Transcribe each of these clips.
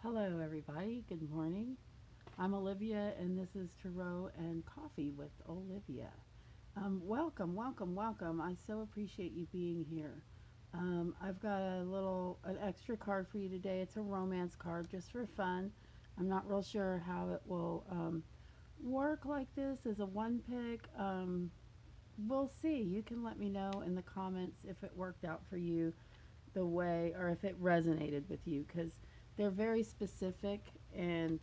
Hello, everybody. Good morning. I'm Olivia, and this is Tarot and Coffee with Olivia. Welcome, welcome, welcome. I so appreciate you being here. I've got an extra card for you today. It's a romance card just for fun. I'm not real sure how it will work like this as a one pick. We'll see. You can let me know in the comments if it worked out for you the way, or if it resonated with you, because they're very specific. And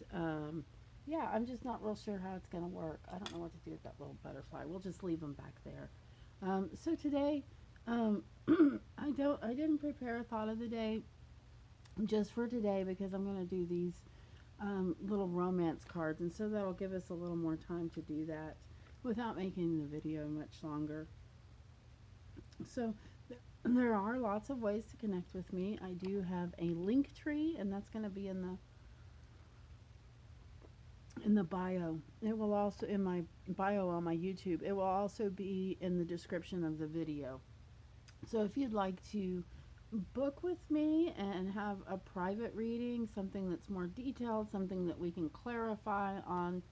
yeah, I'm just not real sure how it's going to work. I don't know what to do with that little butterfly. We'll just leave them back there. So today, um, I didn't prepare a thought of the day just for today, because I'm going to do these little romance cards, and so that'll give us a little more time to do that without making the video much longer. So there are lots of ways to connect with me. I do have a link tree, and that's going to be in the bio. It will also in my bio on my YouTube. It will also be in the description of the video. So if you'd like to book with me and have a private reading, something that's more detailed, something that we can clarify on,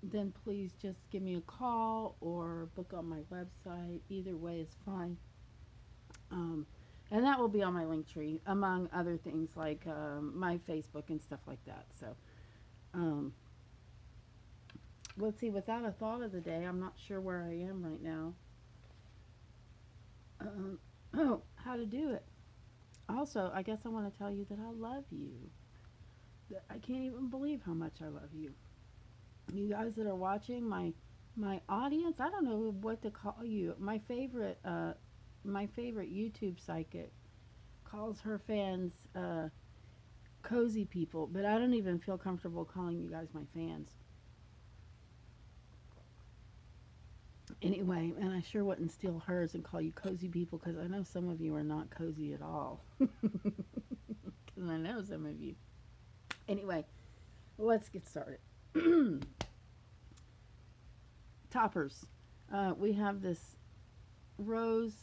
then please just give me a call or book on my website. Either way is fine. Um, and that will be on my link tree, among other things like my Facebook and stuff like that. So um, let's see, without a thought of the day, I'm not sure where I am right now. Oh, how to do it. Also, I guess I want to tell you that I love you. I can't even believe how much I love you. You guys that are watching, my audience, I don't know what to call you. My favorite YouTube psychic calls her fans cozy people, but I don't even feel comfortable calling you guys my fans. Anyway, and I sure wouldn't steal hers and call you cozy people, because I know some of you are not cozy at all. Because I know some of you. Anyway, let's get started. Toppers. We have this rosy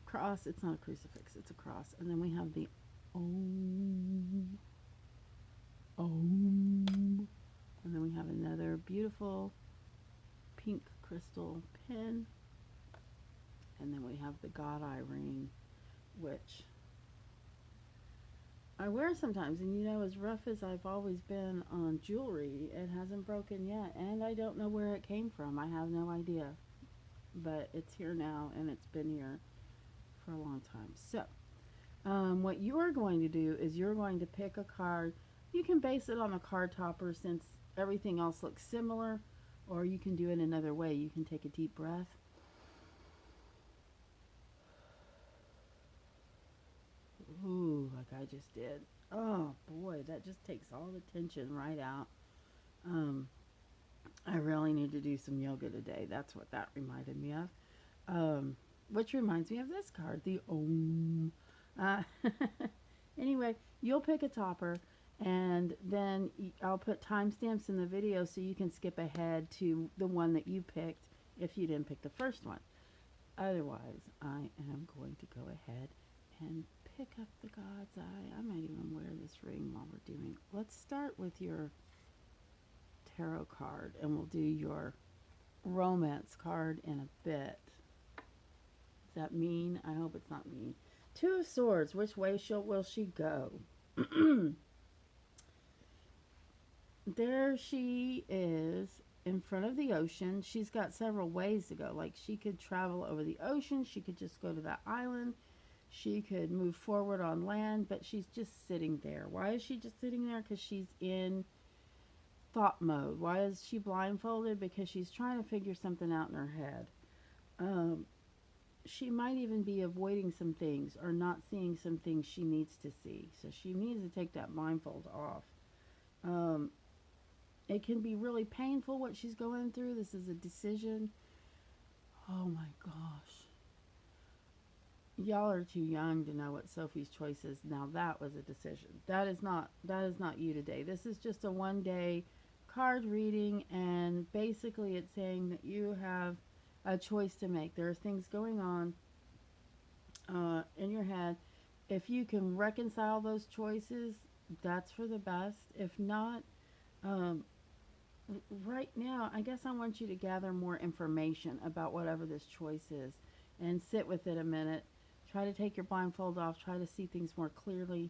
cross. It's not a crucifix, it's a cross. And then we have the Om. Om. And then we have another beautiful pink crystal pin. And then we have the God Eye ring, which I wear sometimes. And you know, as rough as I've always been on jewelry, it hasn't broken yet. And I don't know where it came from. I have no idea. But it's here now, and it's been here for a long time. So, what you're going to do is you're going to pick a card. You can base it on a card topper since everything else looks similar, or you can do it another way. You can take a deep breath. Ooh, like I just did. Oh boy, that just takes all the tension right out. I really need to do some yoga today. That's what that reminded me of. Which reminds me of this card, the Om. Uh, anyway, you'll pick a topper, and then I'll put timestamps in the video so you can skip ahead to the one that you picked if you didn't pick the first one. Otherwise, I am going to go ahead and pick up the God's Eye. I might even wear this ring while we're doing. Let's start with your tarot card, and we'll do your romance card in a bit. Is that mean? I hope it's not mean. Two of Swords. Which way will she go? There she is in front of the ocean. She's got several ways to go. Like, she could travel over the ocean. She could just go to that island. She could move forward on land, but she's just sitting there. Why is she just sitting there? Because she's in thought mode. Why is she blindfolded? Because she's trying to figure something out in her head. She might even be avoiding some things or not seeing some things she needs to see. So she needs to take that blindfold off. It can be really painful what she's going through. This is a decision. Oh my gosh. Y'all are too young to know what Sophie's choice is. Now that was a decision. That is not you today. This is just a one-day card reading, and basically it's saying that you have a choice to make. There are things going on in your head, If you can reconcile those choices, that's for the best. If not, um, right now, I guess I want you to gather more information about whatever this choice is and sit with it a minute. Try to take your blindfold off, try to see things more clearly.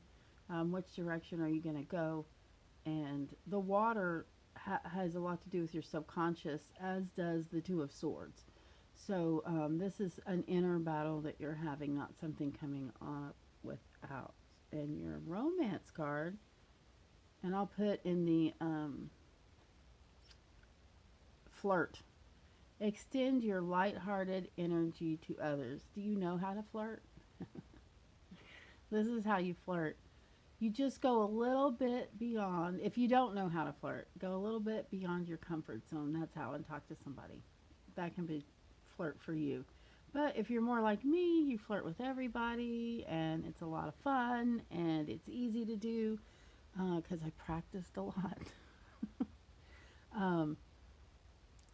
Which direction are you going to go? And the water has a lot to do with your subconscious, as does the Two of Swords. So this is an inner battle that you're having, not something coming up without. And your romance card, and I'll put in the flirt. Extend your lighthearted energy to others. Do you know how to flirt? This is how you flirt. You just go a little bit beyond. If you don't know how to flirt, go a little bit beyond your comfort zone. That's how, and talk to somebody. That can be flirt for you. But if you're more like me, you flirt with everybody, and it's a lot of fun, and it's easy to do because I practiced a lot. um,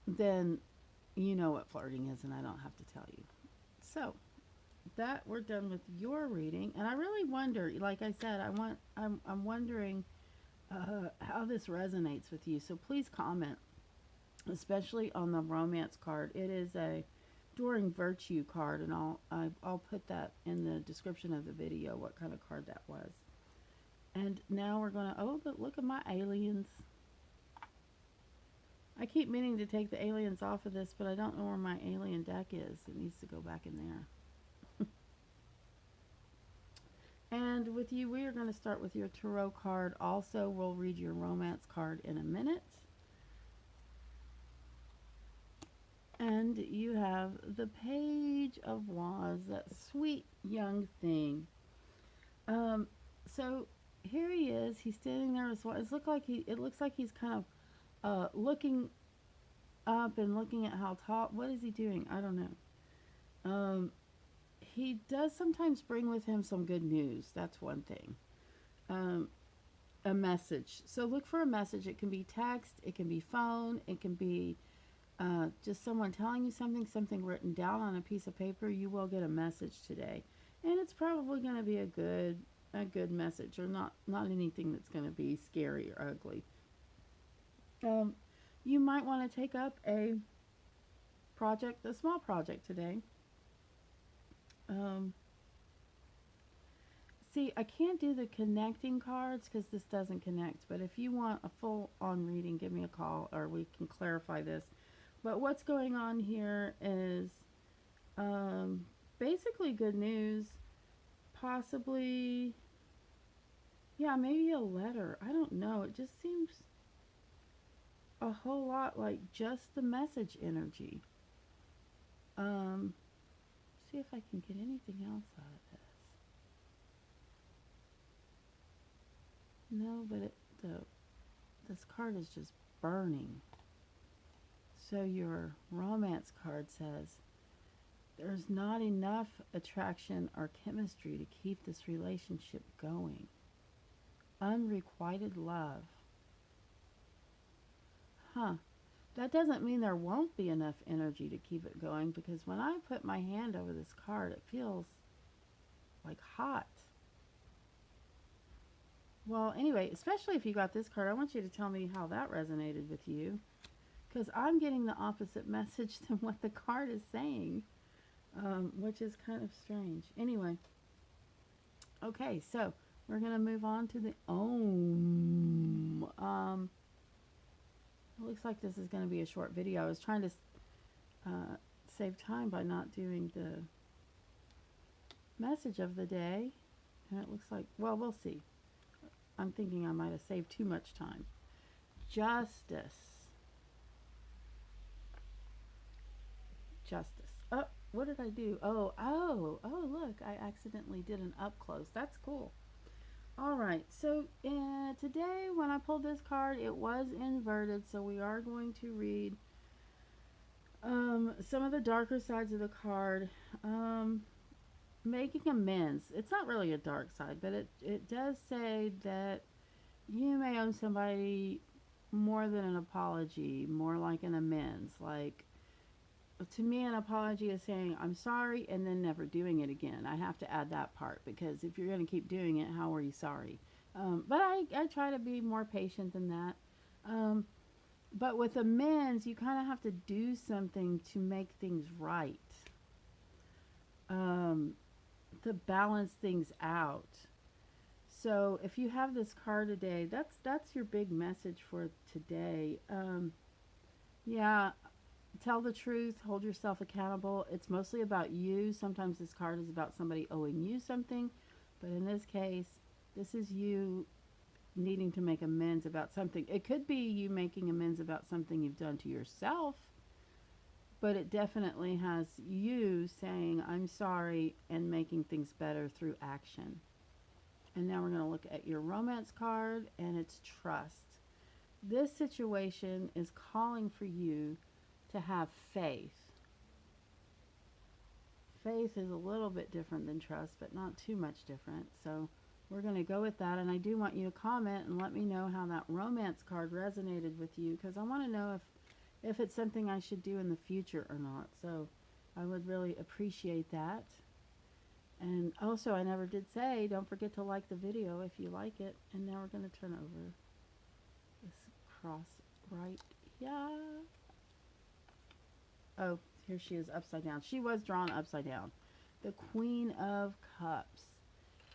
then you know what flirting is, and I don't have to tell you. So that we're done with your reading, and I really wonder, like I said, I'm wondering how this resonates with you. So please comment, especially on the romance card. It is a Doreen Virtue card, and I'll put that in the description of the video what kind of card that was. And now we're gonna, oh, but look at my aliens. I keep meaning to take the aliens off of this, but I don't know where my alien deck is. It needs to go back in there. And with you, we are going to start with your tarot card. Also, we'll read your romance card in a minute. And you have the Page of Wands, that sweet young thing. So here he is. He's standing there as well. It looks like he's kind of looking up and looking at how tall. What is he doing? I don't know. He does sometimes bring with him some good news. That's one thing. A message. So look for a message. It can be text. It can be phone. It can be just someone telling you something written down on a piece of paper. You will get a message today, and it's probably going to be a good message, or not anything that's going to be scary or ugly. You might want to take up a small project today. See, I can't do the connecting cards because this doesn't connect, but if you want a full-on reading, give me a call, or we can clarify this. But what's going on here is basically good news, possibly, yeah, maybe a letter. I don't know. It just seems a whole lot like just the message energy. See if I can get anything else out of this. No, but this card is just burning. So your romance card says, there's not enough attraction or chemistry to keep this relationship going. Unrequited love. Huh. That doesn't mean there won't be enough energy to keep it going, because when I put my hand over this card, it feels like hot. Well, anyway, especially if you got this card, I want you to tell me how that resonated with you, because I'm getting the opposite message than what the card is saying, which is kind of strange. Anyway, okay, so we're going to move on to the Om. It looks like this is going to be a short video. I was trying to save time by not doing the message of the day, and it looks like, well, we'll see. I'm thinking I might have saved too much time. Justice. Oh, what did I do? Oh, look, I accidentally did an up close. That's cool. All right, so today when I pulled this card, it was inverted, so we are going to read some of the darker sides of the card. Making amends. It's not really a dark side, but it does say that you may owe somebody more than an apology, more like an amends. Like, to me, an apology is saying I'm sorry and then never doing it again. I have to add that part because if you're going to keep doing it, how are you sorry? But I try to be more patient than that. Um, but with amends, you kind of have to do something to make things right, um, to balance things out. So if you have this card today, that's your big message for today. Yeah, tell the truth, hold yourself accountable. It's mostly about you. Sometimes this card is about somebody owing you something, but in this case, this is you needing to make amends about something. It could be you making amends about something you've done to yourself, but it definitely has you saying, I'm sorry, and making things better through action. And now we're going to look at your romance card, and it's trust. This situation is calling for you to have faith. Faith is a little bit different than trust, but not too much different. So we're going to go with that. And I do want you to comment and let me know how that romance card resonated with you, because I want to know if it's something I should do in the future or not. So I would really appreciate that. And also, I never did say, don't forget to like the video if you like it. And now we're going to turn over this cross right here. Oh, here she is upside down. She was drawn upside down. The Queen of Cups.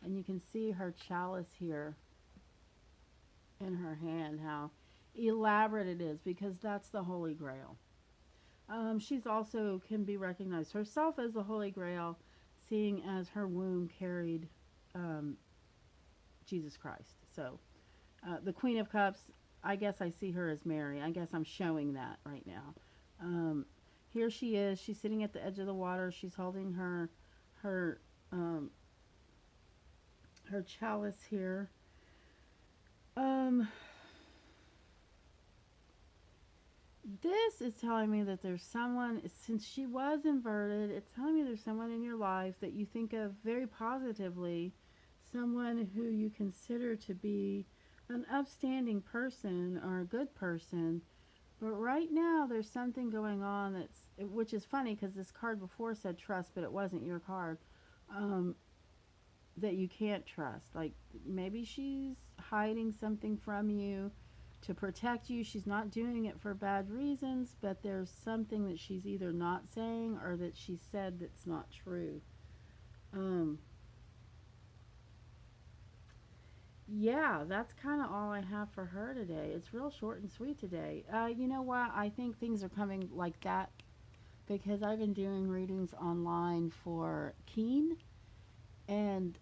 And you can see her chalice here in her hand, how elaborate it is, because that's the Holy Grail. She's also can be recognized herself as the Holy Grail, seeing as her womb carried Jesus Christ. So the Queen of Cups, I guess I see her as Mary. I guess I'm showing that right now. Here she is. She's sitting at the edge of the water. She's holding her her chalice here. This is telling me that there's someone, since she was inverted, it's telling me there's someone in your life that you think of very positively, someone who you consider to be an upstanding person or a good person. But right now there's something going on which is funny because this card before said trust, but it wasn't your card, that you can't trust. Like maybe she's hiding something from you to protect you. She's not doing it for bad reasons, but there's something that she's either not saying or that she said that's not true. Yeah, that's kind of all I have for her today. It's real short and sweet today. You know what? I think things are coming like that because I've been doing readings online for Keen, and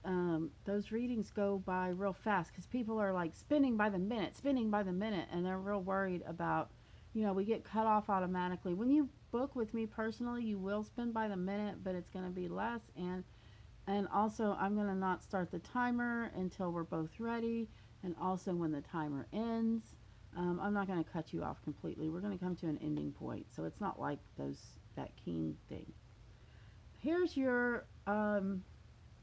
those readings go by real fast because people are like spinning by the minute, and they're real worried about, we get cut off automatically. When you book with me personally, you will spin by the minute, but it's going to be less, and also I'm going to not start the timer until we're both ready, and also when the timer ends, I'm not going to cut you off completely. We're going to come to an ending point, so it's not like that Keen thing. Here's your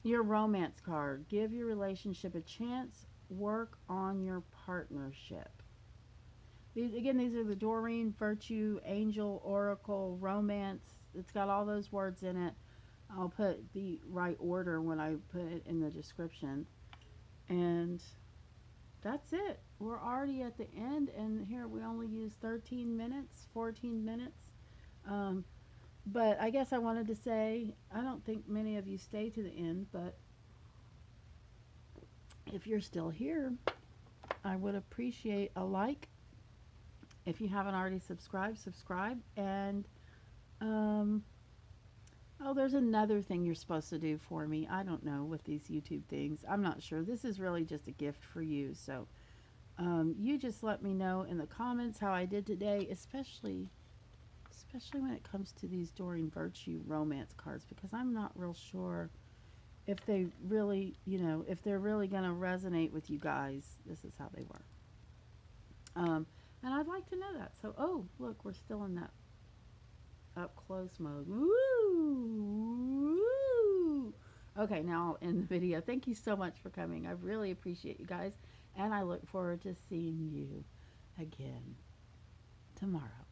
romance card. Give your relationship a chance. Work on your partnership. These are the Doreen Virtue Angel Oracle Romance. It's got all those words in it. I'll put the right order when I put it in the description. And that's it. We're already at the end, and here we only use 13 minutes, 14 minutes. But I guess I wanted to say, I don't think many of you stay to the end, but if you're still here, I would appreciate a like. If you haven't already subscribed, subscribe. And, there's another thing you're supposed to do for me. I don't know with these YouTube things. I'm not sure. This is really just a gift for you. So, you just let me know in the comments how I did today, especially when it comes to these Doreen Virtue romance cards, because I'm not real sure if they really, if they're really going to resonate with you guys. This is how they were. And I'd like to know that. So, oh, look, we're still in that up close mode. Woo! Okay, now I'll end the video. Thank you so much for coming. I really appreciate you guys, and I look forward to seeing you again tomorrow.